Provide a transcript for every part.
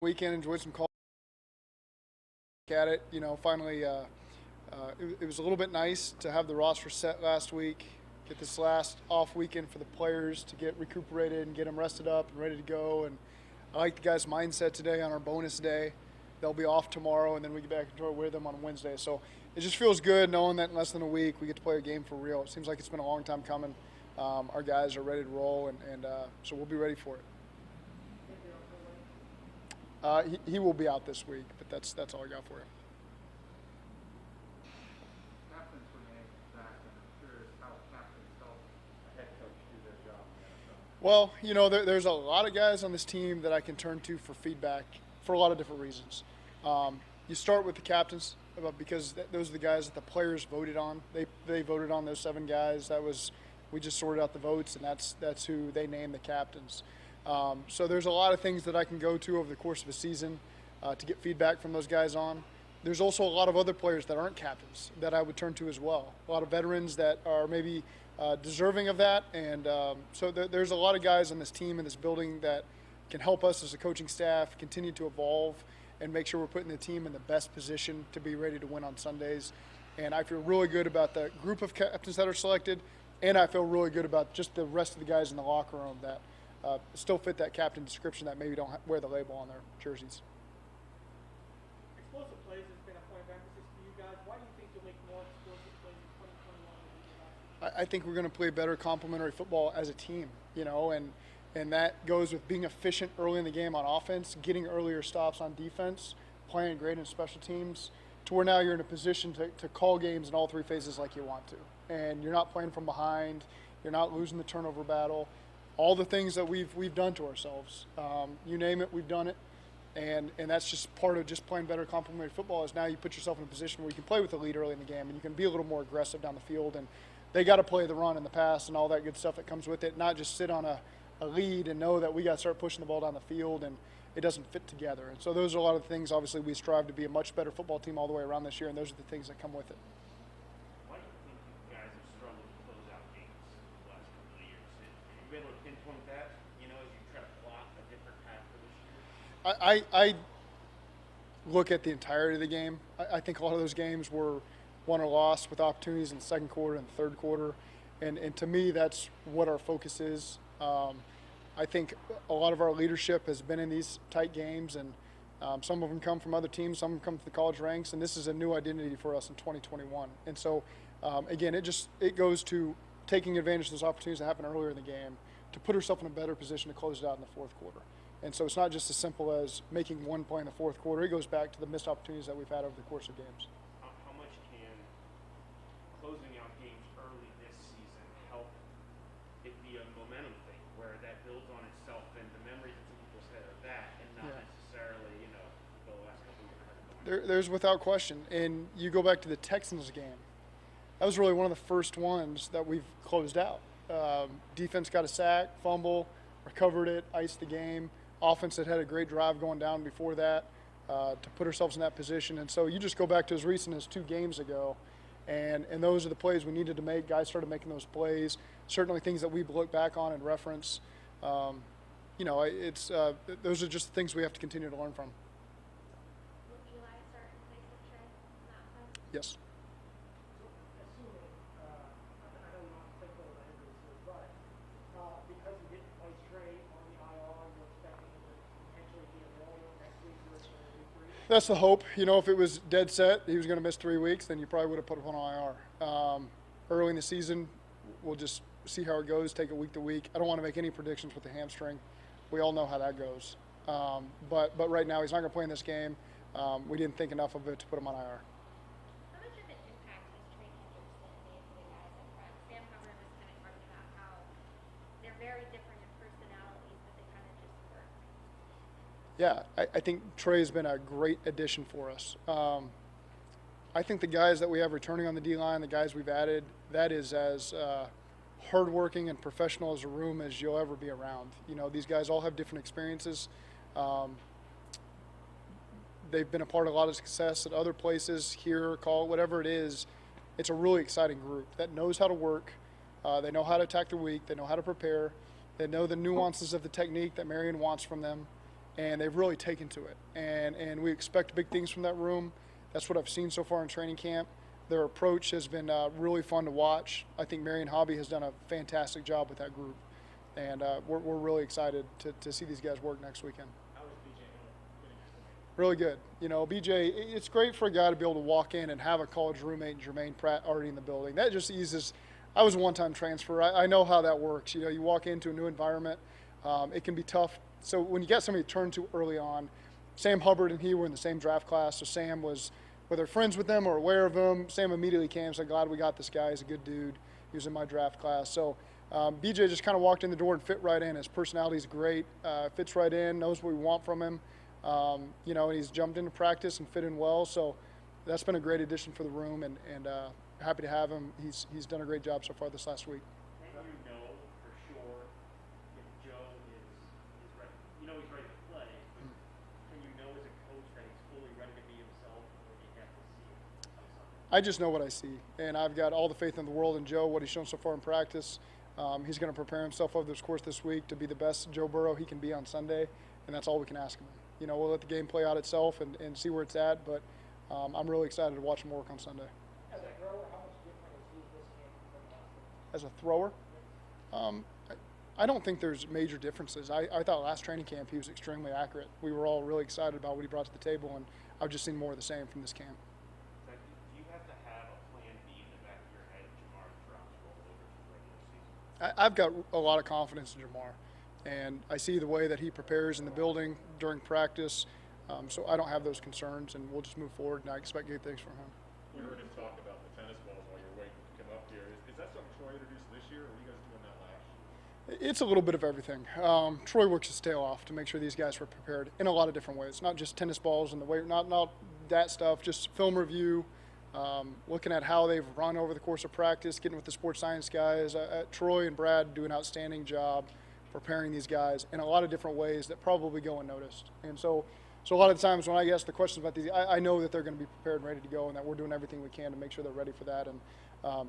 Weekend, enjoyed some calls at it. Finally, it was a little bit nice to have the roster set last week, get this last off weekend for the players to get recuperated and get them rested up and ready to go. And I like the guys' mindset today on our bonus day. They'll be off tomorrow, and then we get back into our rhythm on Wednesday. So it just feels good knowing that in less than a week we get to play a game for real. It seems like it's been a long time coming. Our guys are ready to roll, and so we'll be ready for it. He will be out this week, but that's all I got for you. Captains were named back, and I'm curious how captains help a head coach do their job in the NFL. Well, there's a lot of guys on this team that I can turn to for feedback for a lot of different reasons. You start with the captains because those are the guys that the players voted on. They voted on those 7 guys. We just sorted out the votes, and that's who they named the captains. So there's a lot of things that I can go to over the course of a season to get feedback from those guys on. There's also a lot of other players that aren't captains that I would turn to as well. A lot of veterans that are maybe deserving of that. And so there's a lot of guys on this team in this building that can help us as a coaching staff continue to evolve and make sure we're putting the team in the best position to be ready to win on Sundays. And I feel really good about the group of captains that are selected, and I feel really good about just the rest of the guys in the locker room that still fit that captain description that maybe don't wear the label on their jerseys. Explosive plays has been a point of emphasis for you guys. Why do you think you'll make more explosive plays in 2021 than you did last year? I think we're going to play better complementary football as a team, and that goes with being efficient early in the game on offense, getting earlier stops on defense, playing great in special teams, to where now you're in a position to call games in all 3 phases like you want to. And you're not playing from behind, you're not losing the turnover battle. All the things that we've done to ourselves, you name it, we've done it, and that's just part of just playing better complementary football. Is now you put yourself in a position where you can play with the lead early in the game, and you can be a little more aggressive down the field. And they got to play the run in the pass and all that good stuff that comes with it, not just sit on a lead and know that we got to start pushing the ball down the field and it doesn't fit together. And so those are a lot of the things. Obviously, we strive to be a much better football team all the way around this year, and those are the things that come with it. Why do you think you guys have struggled to close out games the last couple of years? Have you been able to pinpoint that, as you try to plot a different path for this year? I look at the entirety of the game. I think a lot of those games were won or lost with opportunities in the second quarter and the third quarter. And to me, that's what our focus is. I think a lot of our leadership has been in these tight games, and some of them come from other teams, some of them come from the college ranks, and this is a new identity for us in 2021. And so, again, it goes to taking advantage of those opportunities that happen earlier in the game to put ourselves in a better position to close it out in the fourth quarter. And so it's not just as simple as making one play in the fourth quarter. It goes back to the missed opportunities that we've had over the course of games. How much can closing out games early this season help it be a momentum thing where that builds on itself and the memories that some people's head are that and not necessarily, the last couple of years? There's without question. And you go back to the Texans game. That was really one of the first ones that we've closed out. Defense got a sack, fumble, recovered it, iced the game. Offense had a great drive going down before that to put ourselves in that position. And so you just go back to as recent as 2 games ago, and those are the plays we needed to make. Guys started making those plays. Certainly things that we've looked back on and reference. Those are just things we have to continue to learn from. Will Eli start in place of Trey on that side? Yes. Assuming, I know you don't think all the injuries here, but because you didn't play Trey on the IR, you're expecting him to potentially be available next week or week 3? That's the hope. If it was dead set, he was going to miss 3 weeks, then you probably would have put him on IR. Early in the season, we'll just see how it goes, take it week to week. I don't want to make any predictions with the hamstring. We all know how that goes. But right now, he's not going to play in this game. We didn't think enough of it to put him on IR. How much of an impact has Trey Hendrickson made for the guys up front? Sam Hubbard was kind of talking about how they're very different in personalities, but they kind of just work. Yeah, I think Trey's been a great addition for us. I think the guys that we have returning on the D-line, the guys we've added, that is as hardworking and professional as a room as you'll ever be around. These guys all have different experiences. They've been a part of a lot of success at other places, here, call it whatever it is. It's a really exciting group that knows how to work. They know how to attack the week. They know how to prepare. They know the nuances of the technique that Marion wants from them. and they've really taken to it. And we expect big things from that room. That's what I've seen so far in training camp. Their approach has been really fun to watch. I think Marion Hobby has done a fantastic job with that group, and we're really excited to see these guys work next weekend. How is BJ getting acclimated? Really good. You know, BJ, it's great for a guy to be able to walk in and have a college roommate, Jermaine Pratt, already in the building. That just eases. I was a one-time transfer. I know how that works. You know, you walk into a new environment. It can be tough. So when you get somebody to turn to early on, Sam Hubbard and he were in the same draft class, so Sam was, whether friends with them or aware of them, Sam immediately came and said, glad we got this guy. He's a good dude. He was in my draft class. So BJ just kind of walked in the door and fit right in. His personality's great, fits right in, knows what we want from him. You know, and he's jumped into practice and fit in well. So that's been a great addition for the room, and happy to have him. He's done a great job so far this last week. And you know for sure if Joe is ready. You know he's ready to play, but can you know as a coach that he's fully ready to be himself, or do you have to see it on Sunday? I just know what I see, and I've got all the faith in the world in Joe, what he's shown so far in practice. He's going to prepare himself over this course this week to be the best Joe Burrow he can be on Sunday, and that's all we can ask him. You know, we'll let the game play out itself and see where it's at, but I'm really excited to watch him work on Sunday. As a thrower, how much different is he this game from last game? As a thrower, I don't think there's major differences. I thought last training camp he was extremely accurate. We were all really excited about what he brought to the table, and I've just seen more of the same from this camp. Zach, do you have to have a plan B in the back of your head if Jamar drops roll over to the regular season? I've got a lot of confidence in Jamar, and I see the way that he prepares in the building during practice, so I don't have those concerns, and we'll just move forward, and I expect good things from him. We heard him talk about the tennis balls while you're waiting to come up here. Is that something Troy introduced this year, or were you guys doing that last year? It's a little bit of everything. Troy works his tail off to make sure these guys were prepared in a lot of different ways, not just tennis balls and the way, not that stuff, just film review, looking at how they've run over the course of practice, getting with the sports science guys. Troy and Brad do an outstanding job preparing these guys in a lot of different ways that probably go unnoticed. And so a lot of times when I ask the questions about these, I know that they're going to be prepared and ready to go, and that we're doing everything we can to make sure they're ready for that. And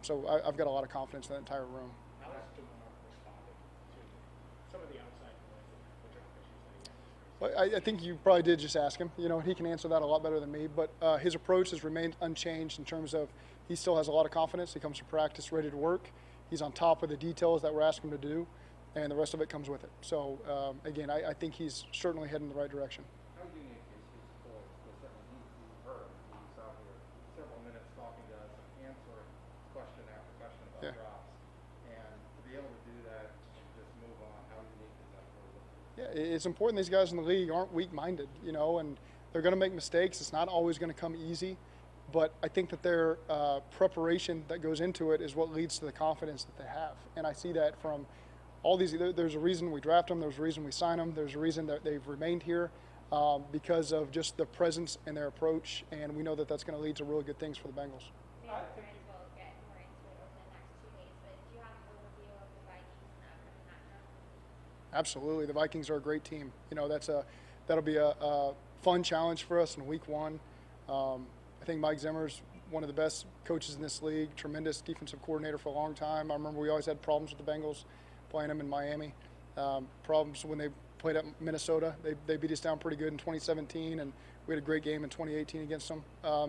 so I've got a lot of confidence in that entire room. How has Jamar responded to some of the outside noise and the drop issues that he had? Well, I think you probably did just ask him. You know, he can answer that a lot better than me. But his approach has remained unchanged in terms of he still has a lot of confidence. He comes to practice ready to work. He's on top of the details that we're asking him to do, and the rest of it comes with it. So, again, I think he's certainly heading in the right direction. How unique is his voice? Because certainly he's heard. He's out here several minutes talking to us and answering question after question about Yeah. drops. And to be able to do that and just move on, how unique is that for you? Yeah, it's important these guys in the league aren't weak-minded, you know, and they're going to make mistakes. It's not always going to come easy, but I think that their preparation that goes into it is what leads to the confidence that they have. And I see that from all these. There's a reason we draft them. There's a reason we sign them. There's a reason that they've remained here because of just the presence and their approach, and we know that that's going to lead to really good things for the Bengals. Maybe we'll get more into it over the next 2 days, but do you have an overview of the Vikings and the upcoming matchup? Absolutely, the Vikings are a great team. You know, that'll be a fun challenge for us in week one. I think Mike Zimmer's one of the best coaches in this league, tremendous defensive coordinator for a long time. I remember we always had problems with the Bengals playing them in Miami. Problems when they played at Minnesota. They beat us down pretty good in 2017, and we had a great game in 2018 against them.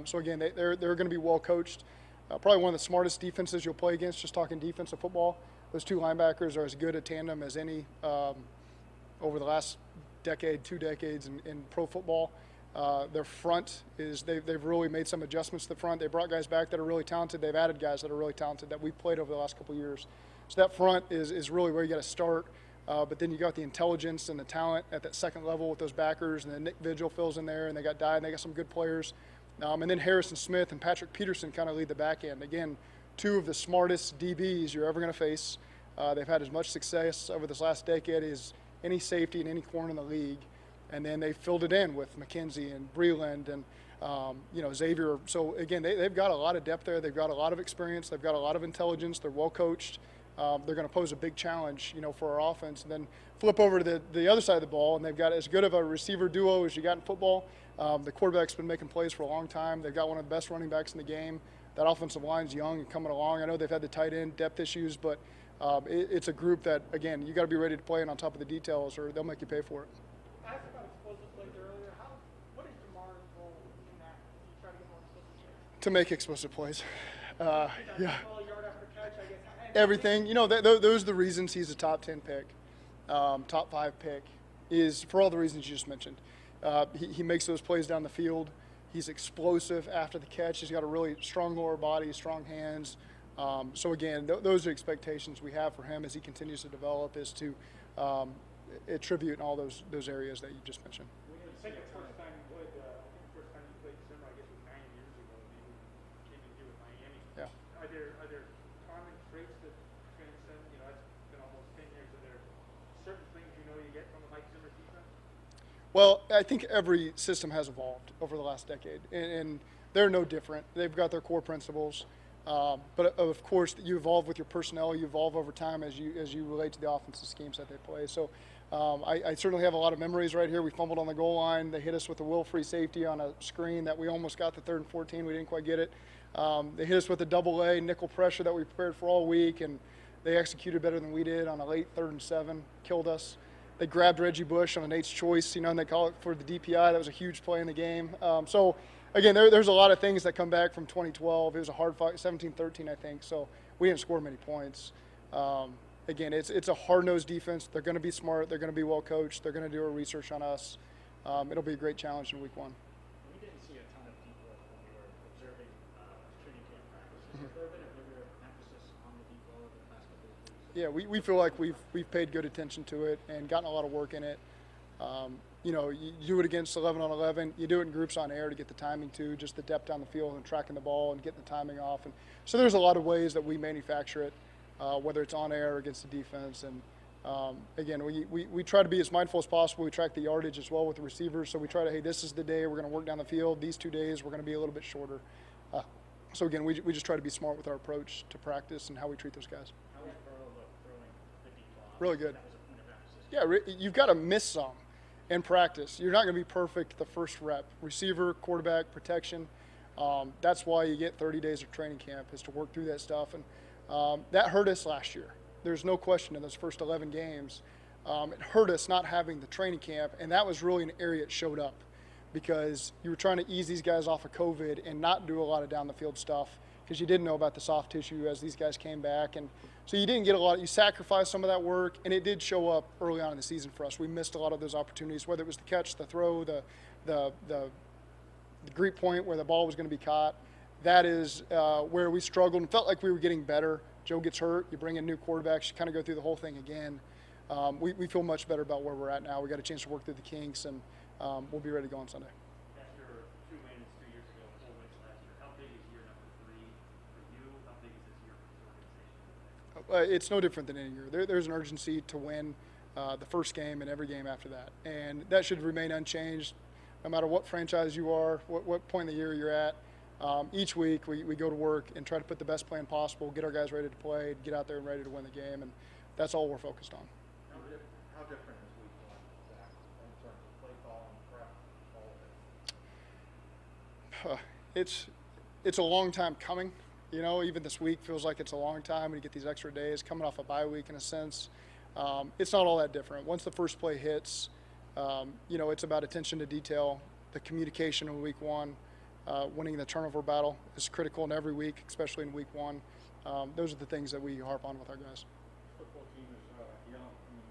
So again, they're going to be well coached. Probably one of the smartest defenses you'll play against, just talking defensive football. Those two linebackers are as good a tandem as any over the last decade, 2 decades in pro football. Their front is they've really made some adjustments to the front. They brought guys back that are really talented. They've added guys that are really talented that we've played over the last couple of years. So that front is really where you got to start. But then you got the intelligence and the talent at that second level with those backers, and then Nick Vigil fills in there, and they got Dye, and they got some good players. And then Harrison Smith and Patrick Peterson kind of lead the back end. Again, 2 of the smartest DBs you're ever going to face. They've had as much success over this last decade as any safety and any corner in the league. And then they filled it in with McKenzie and Breland and Xavier. So again, they've got a lot of depth there. They've got a lot of experience. They've got a lot of intelligence. They're well coached. They're going to pose a big challenge, for our offense. And then flip over to the other side of the ball, and they've got as good of a receiver duo as you got in football. The quarterback's been making plays for a long time. They've got one of the best running backs in the game. That offensive line's young and coming along. I know they've had the tight end depth issues, but it's a group that, again, you got to be ready to play and on top of the details, or they'll make you pay for it. Ask about explosive To make explosive plays. Yeah. Ball yard after catch, I guess. Everything. Those are the reasons he's a top 10 pick, top 5 pick, is for all the reasons you just mentioned. He makes those plays down the field. He's explosive after the catch. He's got a really strong lower body, strong hands. So again, those are expectations we have for him as he continues to develop, is to attribute in all those areas that you just mentioned. I think the first time you played, first time you played Zimmer, I guess it was 9 years ago. You came in here with Miami. Yeah. Are there common traits that transcend? It's been almost 10 years. Are there certain things you get from the Mike Zimmer defense? Well, I think every system has evolved over the last decade, and they're no different. They've got their core principles, but of course, you evolve with your personnel. You evolve over time as you relate to the offensive schemes that they play. So, I certainly have a lot of memories right here. We fumbled on the goal line. They hit us with a will-free safety on a screen that we almost got the 3rd and 14. We didn't quite get it. They hit us with a double A nickel pressure that we prepared for all week, and they executed better than we did on a late 3rd and 7. Killed us. They grabbed Reggie Bush on an Nate's choice, and they call it for the DPI. That was a huge play in the game. So, again, there's a lot of things that come back from 2012. It was a hard fight, 17-13, I think. So we didn't score many points. Again, it's a hard-nosed defense. They're going to be smart. They're going to be well coached. They're going to do our research on us. It'll be a great challenge in week 1. We didn't see a ton of people when we were observing training camp practices. Has there been a bigger emphasis on the depot over the past couple of weeks? Yeah, we feel like we've paid good attention to it and gotten a lot of work in it. You do it against 11 on 11. You do it in groups on air to get the timing too, just the depth down the field and tracking the ball and getting the timing off. And so there's a lot of ways that we manufacture it, whether it's on air or against the defense. And again, we try to be as mindful as possible. We track the yardage as well with the receivers. So we try to, hey, this is the day we're going to work down the field. These 2 days we're going to be a little bit shorter. So again, we just try to be smart with our approach to practice and how we treat those guys. How was Burrow throwing the deep ball? Really good. That was a point of emphasis. Yeah, you've got to miss some in practice. You're not going to be perfect the first rep. Receiver, quarterback, protection. That's why you get 30 days of training camp, is to work through that stuff. And that hurt us last year. There's no question in those first 11 games. It hurt us not having the training camp, and that was really an area that showed up because you were trying to ease these guys off of COVID and not do a lot of down the field stuff because you didn't know about the soft tissue as these guys came back. And so you didn't get a lot. You sacrificed some of that work, and it did show up early on in the season for us. We missed a lot of those opportunities, whether it was the catch, the throw, the Greek point where the ball was going to be caught. That is where we struggled and felt like we were getting better. Joe gets hurt. You bring in new quarterbacks. You kind of go through the whole thing again. We feel much better about where we're at now. We got a chance to work through the kinks, and we'll be ready to go on Sunday. After 2 wins 2 years ago, 4 wins last year, how big is year number 3 for you? How big is this year for this organization? It's no different than any year. There's an urgency to win the first game and every game after that. And that should remain unchanged no matter what franchise you are, what point in the year you're at. Each week we go to work and try to put the best plan possible, get our guys ready to play, get out there and ready to win the game. And that's all we're focused on. How different is week 1, Zach, in terms of play call and prep, all of it? It's a long time coming. Even this week feels like it's a long time when you get these extra days coming off a bye week in a sense. It's not all that different. Once the first play hits, it's about attention to detail, the communication in week 1. Winning the turnover battle is critical in every week, especially in week 1. Those are the things that we harp on with our guys. Football team is young.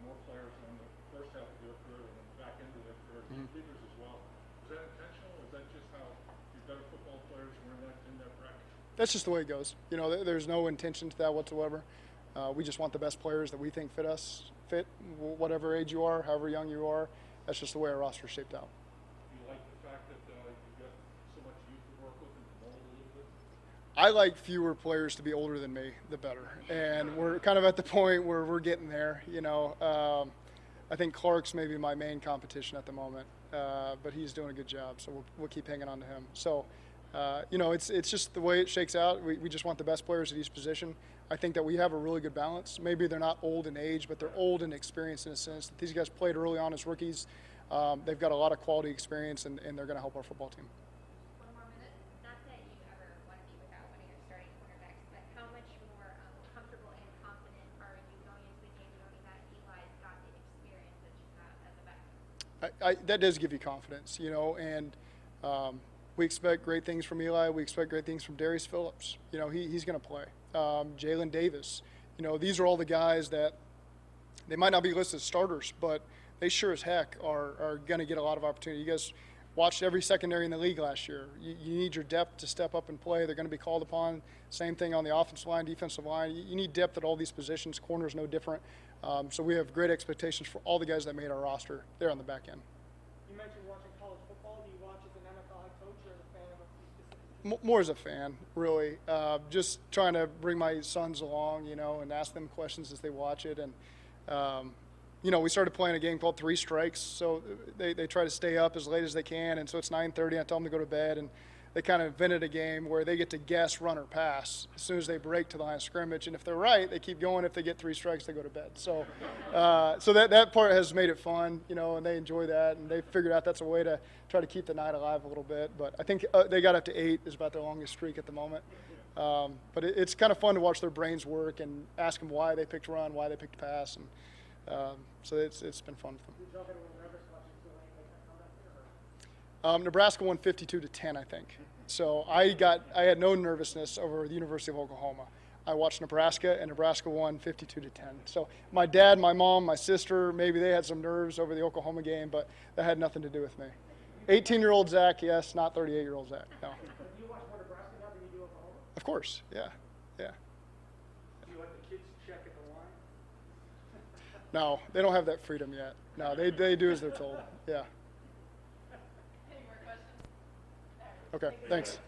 More players in the first half of their career and then back into their career. Leaders as well. Is that intentional, or is that just how your better football players were in that bracket? That's just the way it goes. There's no intention to that whatsoever. We just want the best players that we think fit whatever age you are, however young you are. That's just the way our roster is shaped out. Do you like the fact that you've got so much youth to work with and to mold a little bit? I like fewer players to be older than me, the better. And we're kind of at the point where we're getting there. I think Clark's maybe my main competition at the moment, but he's doing a good job, so we'll keep hanging on to him. So, it's just the way it shakes out. We just want the best players at each position. I think that we have a really good balance. Maybe they're not old in age, but they're old in experience in a sense that these guys played early on as rookies. They've got a lot of quality experience, and they're going to help our football team. One more minute. Not that you ever want to be without one of your starting cornerbacks, but how much more comfortable and confident are you going into the game knowing that Eli's got the experience that you have as a backup? That does give you confidence, and We expect great things from Eli. We expect great things from Darius Phillips. You know, he's going to play. Jalen Davis. You know, these are all the guys that they might not be listed as starters, but they sure as heck are going to get a lot of opportunity. You guys watched every secondary in the league last year. You need your depth to step up and play. They're going to be called upon. Same thing on the offensive line, defensive line. You need depth at all these positions. Corner's no different. So we have great expectations for all the guys that made our roster there on the back end. You mentioned watching college football. Do you watch as an NFL head coach or as a fan of a specific team? More as a fan, really. Just trying to bring my sons along, you know, and ask them questions as they watch it. And, you know, we started playing a game called Three Strikes, so they try to stay up as late as they can, and so it's 9:30. I tell them to go to bed, and they kind of invented a game where they get to guess run or pass as soon as they break to the line of scrimmage, and if they're right, they keep going. If they get 3 strikes, they go to bed. So, so that part has made it fun, you know, and they enjoy that, and they figured out that's a way to try to keep the night alive a little bit. But I think they got up to 8 is about their longest streak at the moment. But it's kind of fun to watch their brains work and ask them why they picked run, why they picked pass, and so it's been fun with them. Did y'all get a little nervous watching Tulane make that comeback here? Nebraska won 52-10, I think. So I had no nervousness over the University of Oklahoma. I watched Nebraska, and Nebraska won 52-10. So my dad, my mom, my sister, maybe they had some nerves over the Oklahoma game, but that had nothing to do with me. 18-year-old Zach, yes, not 38-year-old Zach. No. Do you watch more Nebraska now than you do Oklahoma? Of course, yeah. Do you let the kids check at the line? No, they don't have that freedom yet. No, they do as they're told. Yeah. Any more questions? Okay, thanks. Thanks.